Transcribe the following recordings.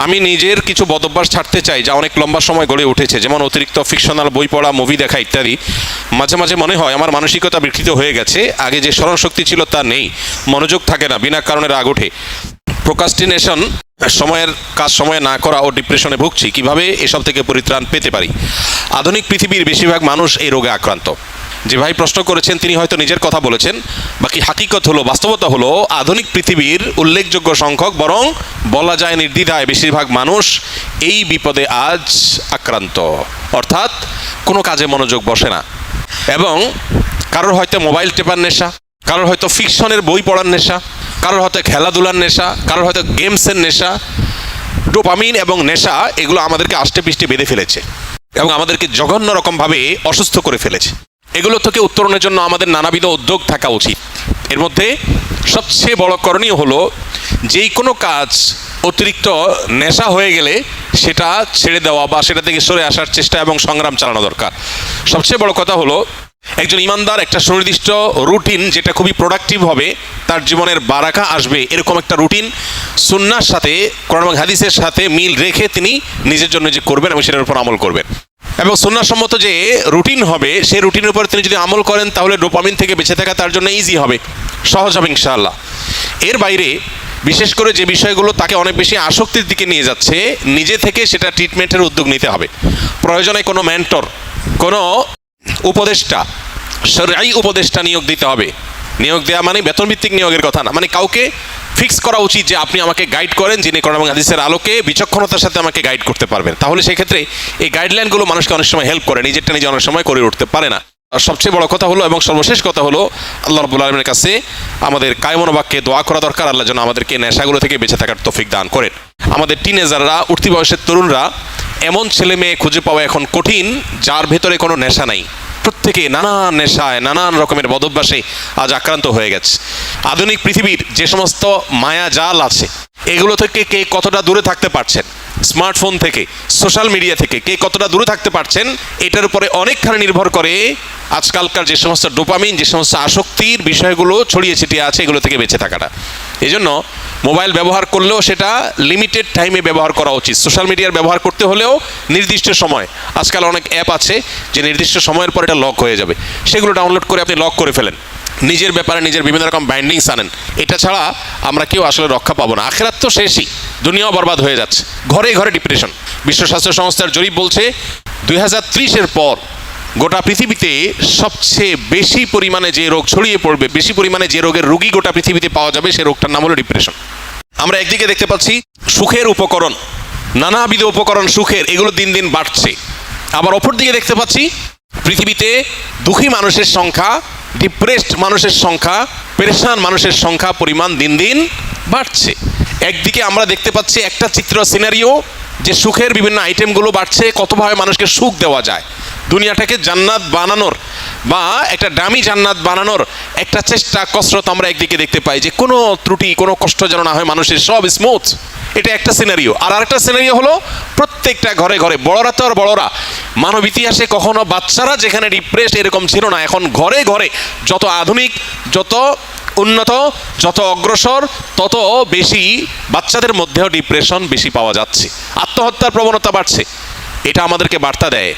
আমি নিজের কিছু বদভ্যাস ছাড়তে চাই যা অনেক লম্বা সময় গড়ে উঠেছে, যেমন অতিরিক্ত ফিকশনাল বই পড়া, মুভি দেখা ইত্যাদি। মাঝে মাঝে মনে হয় আমার মানসিকতা বিকৃত হয়ে গেছে, আগে যে স্মরণশক্তি ছিল তা নেই, মনোযোগ থাকে না, বিনা কারণে রাগ ওঠে, প্রোক্রাস্টিনেশন, সময়ের কাজ সময়ে না করা ও ডিপ্রেশনে ভুগছি। কিভাবে এসব থেকে পরিত্রাণ পেতে পারি? আধুনিক পৃথিবীর বেশিরভাগ মানুষ এই রোগে আক্রান্ত। যে ভাই প্রশ্ন করেছেন তিনি হয়তো নিজের কথা বলেছেন, বাকি হাকিকত হলো, বাস্তবতা হলো আধুনিক পৃথিবীর উল্লেখযোগ্য সংখ্যক, বরং বলা যায় নির্দ্বিধায় বেশিরভাগ মানুষ এই বিপদে আজ আক্রান্ত। অর্থাৎ কোনো কাজে মনোযোগ বসে না, এবং কারোর হয়তো মোবাইল টেপার নেশা, কারোর হয়তো ফিকশনের বই পড়ার নেশা, কারোর হয়তো খেলাধুলার নেশা, কারোর হয়তো গেমসের নেশা। ডোপামিন এবং নেশা এগুলো আমাদেরকে আষ্টে পৃষ্ঠে বেঁধে ফেলেছে এবং আমাদেরকে জঘন্য রকমভাবে অসুস্থ করে ফেলেছে। এগুলো থেকে উত্তরণের জন্য আমাদের নানাবিধ উদ্যোগ থাকা উচিত। এর মধ্যে সবচেয়ে বড় করণীয় হলো যেই কোনো কাজ অতিরিক্ত নেশা হয়ে গেলে সেটা ছেড়ে দেওয়া বা সেটা থেকে সরে আসার চেষ্টা এবং সংগ্রাম চালানো দরকার। সবচেয়ে বড় কথা হলো একজন ইমানদার একটা সুনির্দিষ্ট রুটিন, যেটা খুবই প্রোডাক্টিভ হবে, তার জীবনের বারাকা আসবে, এরকম একটা রুটিন সুন্নাহর সাথে, কোরআন এবং হাদিসের সাথে মিল রেখে তিনি নিজের জন্য যে করবেন এবং সেটার উপর আমল করবেন। এবং সুন্নাহসম্মত যে রুটিন হবে সেই রুটিনের উপর তিনি যদি আমল করেন তাহলে ডোপামিন থেকে বেঁচে থাকা তার জন্য ইজি হবে, সহজ হবে ইনশাআল্লাহ। এর বাইরে বিশেষ করে যে বিষয়গুলো তাকে অনেক বেশি আসক্তির দিকে নিয়ে যাচ্ছে, নিজে থেকে সেটা ট্রিটমেন্টের উদ্যোগ নিতে হবে। প্রয়োজনে কোনো মেন্টর, কোনো উপদেষ্টা, শরঈ উপদেষ্টা নিয়োগ দিতে হবে। নিয়োগ দেওয়া মানে বেতনভিত্তিক নিয়োগের কথা না, মানে কাউকে ফিক্স করা উচিত যে আপনি আমাকে গাইড করেন, যিনি কোরআন এবং হাদিসের আলোকে বিচক্ষণতার সাথে আমাকে গাইড করতে পারবেন। তাহলে সেক্ষেত্রে এই গাইডলাইনগুলো মানুষকে অনেক সময় হেল্প করে, নিজেরটা নিজে অনেক সময় করে উঠতে পারে না। আর সবচেয়ে বড় কথা হলো এবং সর্বশেষ কথা হলো আল্লাহ রাব্বুল আলামিনের কাছে আমাদের কায়মন বাক্যে দোয়া করা দরকার, আল্লাহ যেন আমাদেরকে নেশাগুলো থেকে বেঁচে থাকার তৌফিক দান করেন। আমাদের টিনেজাররা, উঠতি বয়সের তরুণরা, এমন ছেলে মেয়ে খুঁজে পাওয়া এখন কঠিন যার ভেতরে কোনো নেশা নাই। প্রত্যেকে নানান নেশায়, নানান রকমের বদভ্যাসে আজ আক্রান্ত হয়ে গেছে। আধুনিক পৃথিবীর যে সমস্ত মায়া জাল আছে এগুলো থেকে কে কতটা দূরে থাকতে পারছেন, স্মার্টফোন থেকে, সোশ্যাল মিডিয়া থেকে কে কতটা দূরে থাকতে পারছেন, এটার উপরে অনেকখানি নির্ভর করে আজকালকার যে সমস্ত ডোপামিন, যে সমস্ত আসক্তির বিষয়গুলো ছড়িয়ে ছিটিয়ে আছে, এগুলো থেকে বেঁচে থাকাটা। এই জন্য মোবাইল ব্যবহার করলেও সেটা লিমিটেড টাইমে ব্যবহার করা উচিত। সোশ্যাল মিডিয়ার ব্যবহার করতে হলেও নির্দিষ্ট সময়। আজকাল অনেক অ্যাপ আছে যে নির্দিষ্ট সময়ের পর এটা লক হয়ে যাবে, সেগুলো ডাউনলোড করে আপনি লক করে ফেলেন। নিজের ব্যাপারে নিজের বিভিন্ন রকম বাইন্ডিংস আনেন। এটা ছাড়া আমরা কেউ আসলে রক্ষা পাবো না। আখিরাত তো শেষই, দুনিয়াও বরবাদ হয়ে যাচ্ছে। ঘরে ঘরে ডিপ্রেশন। বিশ্ব স্বাস্থ্য সংস্থার জরিপ বলছে 2030-এর পর গোটা পৃথিবীতে সবচেয়ে বেশি পরিমাণে যে রোগ ছড়িয়ে পড়বে, বেশি পরিমাণে যে রোগের রোগী গোটা পৃথিবীতে পাওয়া যাবে, সেই রোগটার নাম হলো ডিপ্রেশন। আমরা একদিকে দেখতে পাচ্ছি সুখের উপকরণ, নানাবিধ উপকরণ সুখের, এগুলো দিন দিন বাড়ছে। আবার অপর দিকে দেখতে পাচ্ছি পৃথিবীতে দুঃখী মানুষের সংখ্যা, ডিপ্রেসড মানুষের সংখ্যা, পেরেশান মানুষের সংখ্যা, পরিমাণ দিন দিন বাড়ছে। একদিকে আমরা দেখতে পাচ্ছি একটা চিত্র, সিনারিও, যে সুখের বিভিন্ন আইটেমগুলো বাড়ছে, কতভাবে মানুষকে সুখ দেওয়া যায়, দুনিয়াটাকে জান্নাত বানানোর বা একটা দামি জান্নাত বানানোর একটা চেষ্টা, কসরত আমরা একদিকে দেখতে পাই, যে কোনো ত্রুটি, কোনো কষ্ট যেন না হয় মানুষের, সব স্মুথ। এটা একটা সিনারিও। আর আরেকটা সিনারিও হলো প্রত্যেকটা ঘরে ঘরে, বড়রা তো আর বড়রা, মানব ইতিহাসে কখনো বাচ্চারা যেখানে ডিপ্রেসড এরকম ছিল না, এখন ঘরে ঘরে যত আধুনিক, যত উন্নত, যত অগ্রসর, তত বেশি বাচ্চাদের মধ্যেও ডিপ্রেশন বেশি পাওয়া যাচ্ছে, আত্মহত্যার প্রবণতা বাড়ছে। এটা আমাদেরকে বার্তা দেয়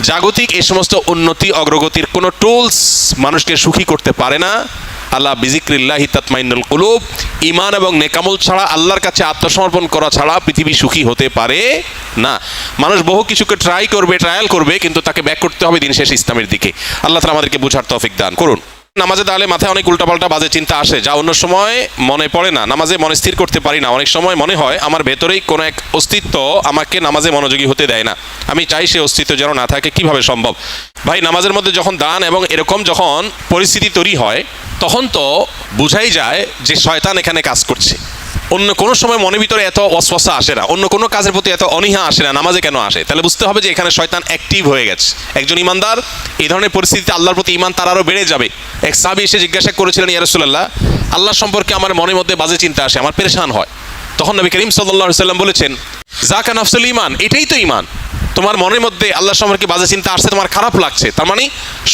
জাগতিক এই সমস্ত উন্নতি অগ্রগতির কোনো টুলস মানুষকে সুখী করতে পারে না। আল্লাহ বিজিক্রিল্লাহি তাতমাইন্নুল কুলুব, ঈমান এবং নেকামল ছাড়া, আল্লাহর কাছে আত্মসমর্পণ করা ছাড়া পৃথিবী সুখী হতে পারে না। মানুষ বহু কিছুকে ট্রায়াল করবে, কিন্তু তাকে ব্যাক করতে হবে দিন শেষ ইসলামের দিকে। আল্লাহ তাআলা আমাদেরকে বুঝার তৌফিক দান করুন। নামাজে দাঁড়ালে মাথায় অনেক উল্টাপাল্টা বাজে চিন্তা আসে, যা অন্য সময় মনে পড়ে না। নামাজে মনে স্থির করতে পারি না। অনেক সময় মনে হয় আমার ভেতরেই কোনো এক অস্তিত্ব আমাকে নামাজে মনোযোগী হতে দেয় না। আমি চাই সে অস্তিত্ব যেন না থাকে। কিভাবে সম্ভব? ভাই, নামাজের মধ্যে যখন দান এবং এরকম যখন পরিস্থিতি তৈরি হয়, তখন তো বোঝাই যায় যে শয়তান এখানে কাজ করছে। অন্য কোনো সময় মনের ভিতরে এত ওয়াসওয়াসা আসে না, অন্য কোনো কাজের প্রতি এত অনীহা আসে না, নামাজে কেন আসে? তাহলে বুঝতে হবে যে এখানে শয়তান অ্যাক্টিভ হয়ে গেছে। একজন ইমানদার এই ধরনের পরিস্থিতিতে আল্লাহর প্রতি ঈমান তার আরও বেড়ে যাবে। এক সাহাবী এসে জিজ্ঞাসা করেছিলেন, ইয়া রাসূলুল্লাহ, আল্লাহ সম্পর্কে আমার মনের মধ্যে বাজে চিন্তা আসে, আমার পেরেশান হয়। তখন নবী করিম সাল্লাল্লাহু আলাইহি ওয়াসাল্লাম বলেছেন, যাকা নাফসুল ঈমান, এটাই তো ঈমান। তোমার মনের মধ্যে আল্লাহ সম্পর্কে বাজে চিন্তা আসছে, তোমার খারাপ লাগছে, তার মানে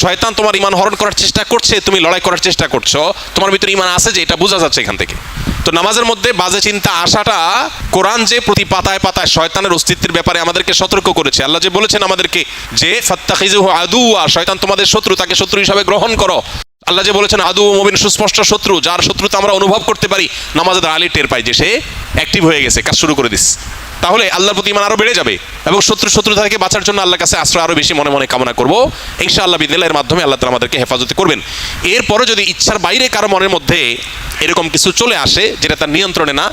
শয়তান তোমার ঈমান হরণ করার চেষ্টা করছে, তুমি লড়াই করার চেষ্টা করছো, তোমার ভিতরে ঈমান আছে যে এটা বোঝা যাচ্ছে এখান থেকে। তো নামাজের মধ্যে বাজে চিন্তা আসাটা, কোরআন যে প্রতি পাতায় পাতায় শয়তানের অস্তিত্বের ব্যাপারে আমাদেরকে সতর্ক করেছে। আল্লাহ যে বলেছেন আমাদেরকে যে ফাত্তাখিযুহু আদুওয়া, শয়তান তোমাদের শত্রু, তাকে শত্রু হিসাবে গ্রহণ করো। আল্লাহ যে বলেছেন আদু মুবিন, সুস্পষ্ট শত্রু, যার শত্রুতা আমরা অনুভব করতে পারি, নামাজের আলী টের পাই যে সে অ্যাক্টিভ হয়ে গেছে, কাজ শুরু করে দিস। তাহলে আল্লাহর প্রতি ঈমান আরো বেড়ে যাবে এবং শত্রুতা থেকে বাঁচার জন্য আল্লাহর কাছে আশ্রয় আরো বেশি মনে মনে কামনা করবো। ইনশাআল্লাহ বিদিল্লাহ, এর মাধ্যমে আল্লাহ তাআলা আমাদেরকে হেফাজত করবেন। এরপরে যদি ইচ্ছার বাইরে কারো মনের মধ্যে এরকম কিছু চলে আসে যেটা তার নিয়ন্ত্রণে না,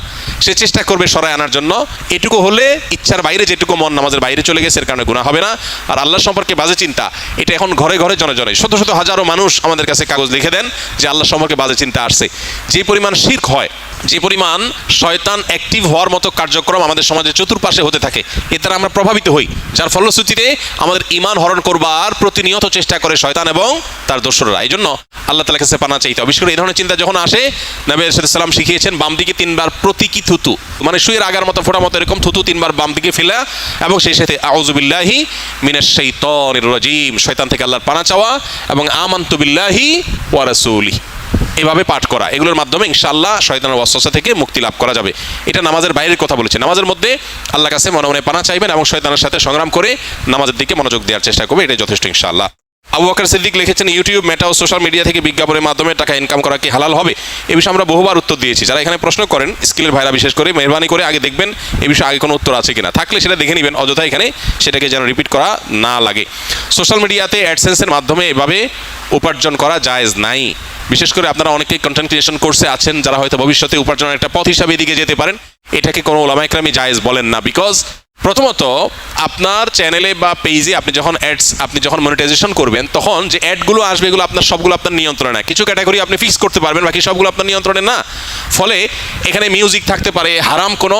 সে চেষ্টা করবে সরায় আনার জন্য। এটুকু হলে ইচ্ছার বাইরে যেটুকু মন নামাজের বাইরে চলে গেছে, এর কারণে গুনাহ হবে না। আর আল্লাহ সম্পর্কে বাজে চিন্তা, এটা এখন ঘরে ঘরে জনে জনে শত শত হাজারো মানুষ আমাদের কাছে কাগজ লিখে দেন যে আল্লাহ সম্পর্কে বাজে চিন্তা আসছে। যে পরিমাণ শিরক হয়, যে পরিমাণ শয়তান অ্যাক্টিভ হওয়ার মতো কার্যক্রম আমাদের সমাজে চতুর্পাশে হতে থাকে, এর দ্বারা আমরা প্রভাবিত হই, যার ফলশ্রুতিতে আমাদের ঈমান হরণ করবার প্রতিনিয়ত চেষ্টা করে শয়তান এবং তার দোসররা। এই জন্য আল্লাহ তাআলার কাছে পানা চাইতে হবে। বিশেষ করে এই ধরনের চিন্তা যখন আসে, নবী সাল্লাল্লাহু আলাইহি ওয়াসাল্লাম শিখিয়েছেন বাম দিকে 3 বার প্রতীকী থুতু, মানে শুয়ের আগার মতো ফোঁটা মতো এরকম থুতু 3 বার বাম দিকে ফেলা, এবং সেই সাথে আউযু বিল্লাহি মিনাশ শাইতানির রাজিম, শয়তান থেকে আল্লাহর পানা চাওয়া, এবং আমানতু বিল্লাহি ওয়া রাসূলিহি, এভাবে পাঠ করা। এগুলোর মাধ্যমে ইনশাআল্লাহ শয়তানের ওয়াসওয়াসা থেকে মুক্তি লাভ করা যাবে। এটা নামাজের বাইরের কথা বলেছে। নামাজের মধ্যে আল্লাহর কাছে মনে মনে পানা চাইবেন এবং শয়তানের সাথে সংগ্রাম করে নামাজের দিকে মনোযোগ দেওয়ার চেষ্টা করবে, এটাই যথেষ্ট ইনশাআল্লাহ। আবু বকর সিদ্দিক লিখেছেন, ইউটিউব, মেটা ও সোশ্যাল মিডিয়া থেকে বিজ্ঞাপনের মাধ্যমে টাকা ইনকাম করা কি হালাল হবে? এ বিষয়ে আমরা বহুবার উত্তর দিয়েছি। যারা এখানে প্রশ্ন করেন, স্কিলের ভাইরা বিশেষ করে, মেহরবানি করে আগে দেখবেন এই বিষয়ে আগে কোনো উত্তর আছে কিনা, থাকলে সেটা দেখে নেবেন, অযথা এখানে সেটাকে যেন রিপিট করা না লাগে। সোশ্যাল মিডিয়াতে অ্যাডসেন্সের মাধ্যমে এভাবে উপার্জন করা জায়েজ নাই। বিশেষ করে আপনারা অনেকেই কন্টেন্ট ক্রিয়েশন কোর্সে আছেন, যারা হয়তো ভবিষ্যতে উপার্জনের একটা পথ হিসাবে এদিকে যেতে পারেন। এটাকে কোনো উলামা ইকরামই জায়েজ বলেন না। বিকজ প্রথমত আপনার চ্যানেলে বা পেজে আপনি যখন মনিটাইজেশন করবেন, তখন যে অ্যাডগুলো আসবে এগুলো সবগুলো আপনার নিয়ন্ত্রণে না। কিছু ক্যাটাগরি আপনি ফিক্স করতে পারবেন, বাকি সবগুলো আপনার নিয়ন্ত্রণে না। ফলে এখানে মিউজিক থাকতে পারে, হারাম কোনো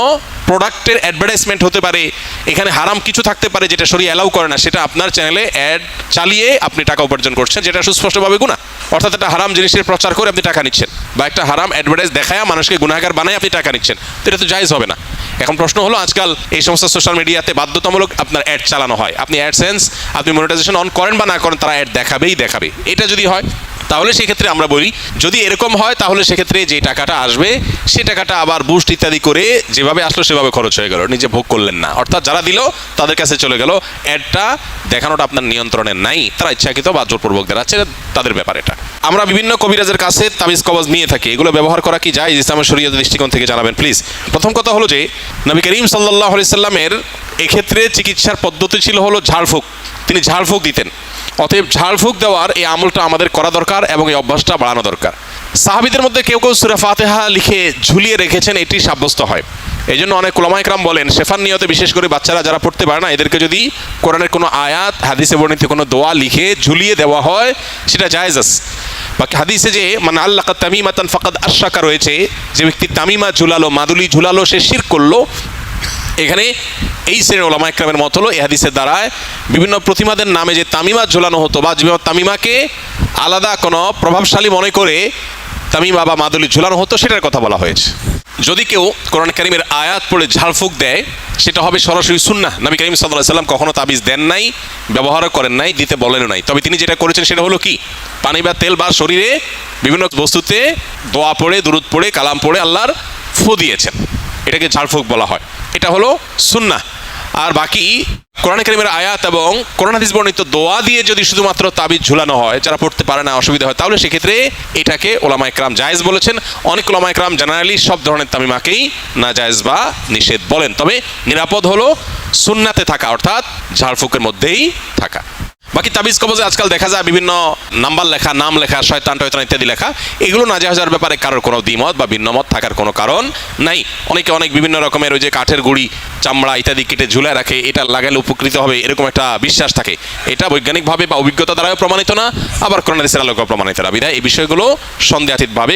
প্রোডাক্টের অ্যাডভার্টাইজমেন্ট হতে পারে, এখানে হারাম কিছু থাকতে পারে যেটা শরীয়ত অ্যালাউ করে না, সেটা আপনার চ্যানেলে অ্যাড চালিয়ে আপনি টাকা উপার্জন করছেন, যেটা সুস্পষ্টভাবে গুনাহ। অর্থাৎ একটা হারাম জিনিসের প্রচার করে আপনি টাকা নিচ্ছেন, বা একটা হারাম অ্যাডভার্টাইজ দেখায় মানুষকে গুনাহগার বানায় আপনি টাকা নিচ্ছেন, তো এটা তো জায়েজ হবে না। এখন প্রশ্ন হলো, আজকাল এই সমস্ত সোশ্যাল মিডিয়াতে বাধ্যতামূলক আপনার অ্যাড চালানো হয়। আপনি অ্যাডসেন্স, আপনি মনিটাইজেশন অন করেন বা না করেন, তারা অ্যাড দেখাবে। এটা যদি হয়, তাহলে সেক্ষেত্রে আমরা বলি, যদি এরকম হয় তাহলে সেক্ষেত্রে যে টাকাটা আসবে সে টাকাটা আবার বুস্ট ইত্যাদি করে যেভাবে আসলো সেভাবে খরচ হয়ে গেল, নিজে ভোগ করলেন না। অর্থাৎ যারা দিল তাদের কাছে চলে গেল, অ্যাডটা দেখানোটা আপনার নিয়ন্ত্রণে নাই, তারা ইচ্ছাকৃত বা জোরপূর্বক দেখাচ্ছে, তাদের ব্যাপার এটা। আমরা বিভিন্ন কবিরাজের কাছে তাবিজ কবজ নিয়ে থাকি, এগুলো ব্যবহার করা কি জায়েজ ইসলামের শরীয়তের দৃষ্টিকোণ থেকে জানাবেন প্লিজ। প্রথম কথা হলো যে নবী করিম সাল্লাল্লাহু আলাইহি সাল্লামের এক্ষেত্রে চিকিৎসার পদ্ধতি ছিল হলো ঝাড়ফুঁক, তিনি ঝাড়ফুঁক দিতেন। অতএব ঝাড়ফুঁক দেওয়ার এই আমলটা আমাদের করা দরকার এবং এই অভ্যাসটা বাড়ানো দরকার। সাহাবীদের মধ্যে কেউ সূরা ফাতিহা লিখে ঝুলিয়ে রেখেছেন, এটি সাব্যস্ত হয়। এই জন্য অনেক উলামা ইকরাম বলেন, শেফার নিয়তে বিশেষ করে বাচ্চারা যারা পড়তে পারে না, এদেরকে যদি কোরআনের কোনো আয়াত, হাদিসে বর্ণিত কোনো দোয়া লিখে ঝুলিয়ে দেওয়া হয়, সেটা জায়েজ আছে। বাকি হাদিসে যে মান আল্লাকা তামিমাতান ফাকাদ আশরাকা রয়েছে, যে ব্যক্তি তামিমা ঝুলালো, মাদুলি ঝুলালো, সে শিরক করলো। এখানে এই শ্রেণীর উলামা ইকরামের মত হলো, এই হাদিসের দ্বারায় বিভিন্ন প্রতিমাদের নামে যে তামিমা ঝুলানো হতো, বা তামিমাকে আলাদা কোনো প্রভাবশালী মনে করে তামিমা বা মাদুলি ঝুলানো হতো, সেটার কথা বলা হয়েছে। যদি কেউ কোরআন কারীমের আয়াত পড়ে ঝাড়ফুঁক দেয়, সেটা হবে সরাসরি সুন্নাহ। নবী করিম সাল্লাল্লাহু আলাইহি ওয়াসাল্লাম কখনো তাবিজ দেন নাই, ব্যবহারও করেন নাই, দিতে বলেনও নাই। তবে তিনি যেটা করেছেন সেটা হলো কি, পানি বা তেল বা শরীরে বিভিন্ন বস্তুতে দোয়া পড়ে, দুরূদ পড়ে, কালাম পড়ে আল্লাহর ফু দিয়েছেন, এটাকে ঝাড়ফুঁক বলা হয়। এটা হলো সুন্নাহ। আর বাকি কোরআন কারীমের আয়াত এবং কোরআন হাদিস বর্ণিত দোয়া দিয়ে যদি শুধুমাত্র তাবিজ ঝুলানো হয়, যারা পড়তে পারে না, অসুবিধা হয়, তাহলে সেক্ষেত্রে এটাকে উলামা ইকরাম জায়েজ বলেছেন। অনেক উলামা ইকরাম জেনারেলি সব ধরনের তামিমাকেই না জায়েজ বা নিষেধ বলেন। তবে নিরাপদ হলো সুন্নাতে থাকা, অর্থাৎ ঝাড়ফুঁকের মধ্যেই থাকা। বাকি তাবিজ কবজে আজকাল দেখা যায় বিভিন্ন নাম্বার লেখা, নাম লেখা, শয়তান টয়তান ইত্যাদি লেখা, এগুলো নাজায়েজের ব্যাপারে কারোর কোনো দ্বিমত বা ভিন্নমত থাকার কোনো কারণ নাই। অনেকে অনেক বিভিন্ন রকমের ওই যে কাঠের গুঁড়ি, চামড়া ইত্যাদি কেটে ঝুলে রাখে, এটা লাগালে উপকৃত হবে, এরকম একটা বিশ্বাস থাকে। এটা বৈজ্ঞানিকভাবে বা অভিজ্ঞতা দ্বারাও প্রমাণিত না, আবার কোরআন হাদিসের আলোকেও প্রমাণিত না। বিধায় এই বিষয়গুলো সন্দেহাতীতভাবে